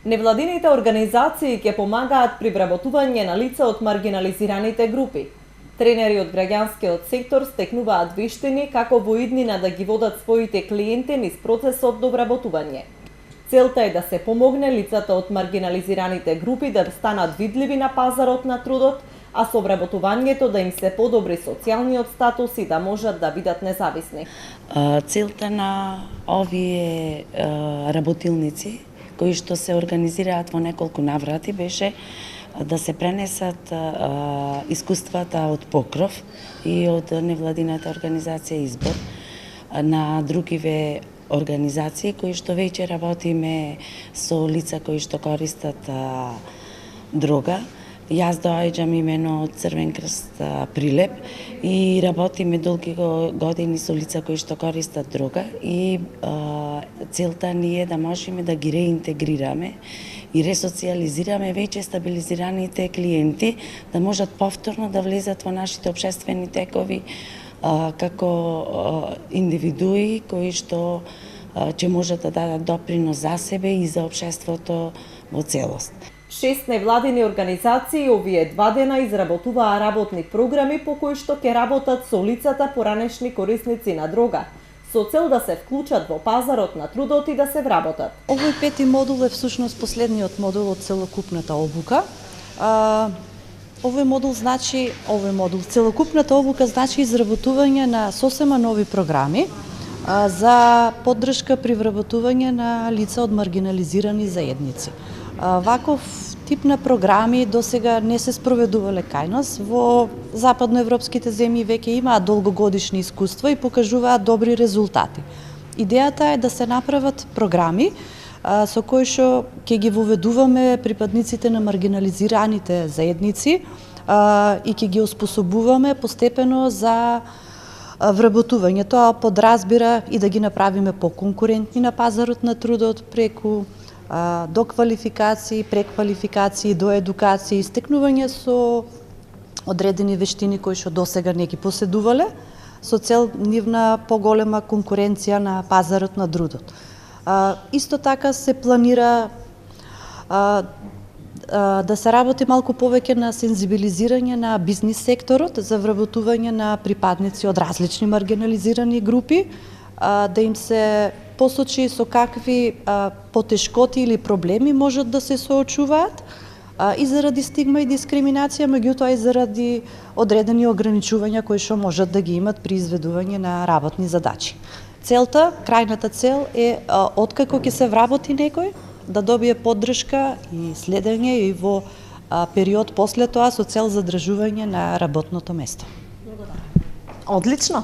Невладините организации ќе помагаат при вработување на лица од маргинализираните групи. Тренери од граѓанскиот сектор стекнуваат вештини како во иднина да ги водат своите клиенти низ процесот до вработување. Целта е да се помогне лицата од маргинализираните групи да станат видливи на пазарот на трудот, а со вработувањето да им се подобри социјалниот статус и да можат да бидат независни. Целта на овие работилници кои што се организираат во неколку наврати беше да се пренесат искуствата од Покров и од невладината организација Избор на другиве организации кои што веќе работиме со лица кои што користат дрога. Јас доаѓам имено од Црвен крст Прилеп и работиме долги години со лица кои што користат дрога и целта ни е да можеме да ги реинтегрираме и ресоциализираме веќе стабилизираните клиенти да можат повторно да влезат во нашите општествени текови како индивидуи кои што ќе можат да дадат допринос за себе и за општеството во целост. 6 невладини организации овие 2 дена изработуваа работни програми по кои што ќе работат со лицата поранешни корисници на дрога, со цел да се вклучат во пазарот на трудот и да се вработат. Овој пети модул е всушност последниот модул од целокупната обука. Овој модул, целокупната обука значи изработување на сосема нови програми за поддршка при вработување на лица од маргинализирани заедници. Ваков тип на програми досега не се спроведувале кај нас. Во западноевропските земји веќе имаат долгогодишни искуства и покажуваат добри резултати. Идејата е да се направат програми со кои што ќе ги воведуваме припадниците на маргинализираните заедници и ќе ги оспособуваме постепено за вработување. Тоа подразбира и да ги направиме поконкурентни на пазарот на трудот преку доквалификации, преквалификации, доедукации, стекнување со одредени вештини кои што досега не ги поседувале, со цел нивна поголема конкуренција на пазарот на трудот. Исто така се планира да се работи малку повеќе на сензибилизирање на бизнис секторот за вработување на припадници од различни маргинализирани групи, да им се посочи со какви потешкоти или проблеми можат да се соочуваат и заради стигма и дискриминација, меѓутоа и заради одредени ограничувања кои што можат да ги имат при изведување на работни задачи. Целта, крајната цел е откако ќе се вработи некој да добие поддршка и следење и во период после тоа со цел задржување на работното место. Одлично.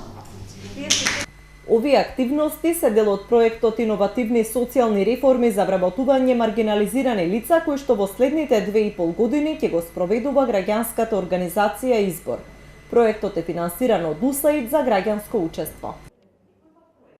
Овие активности се дел од проектот Иновативни социјални реформи за вработување маргинализирани лица кои што во следните 2,5 години ќе го спроведува граѓанската организација Избор. Проектот е финансиран од УСАИД за граѓанско учество.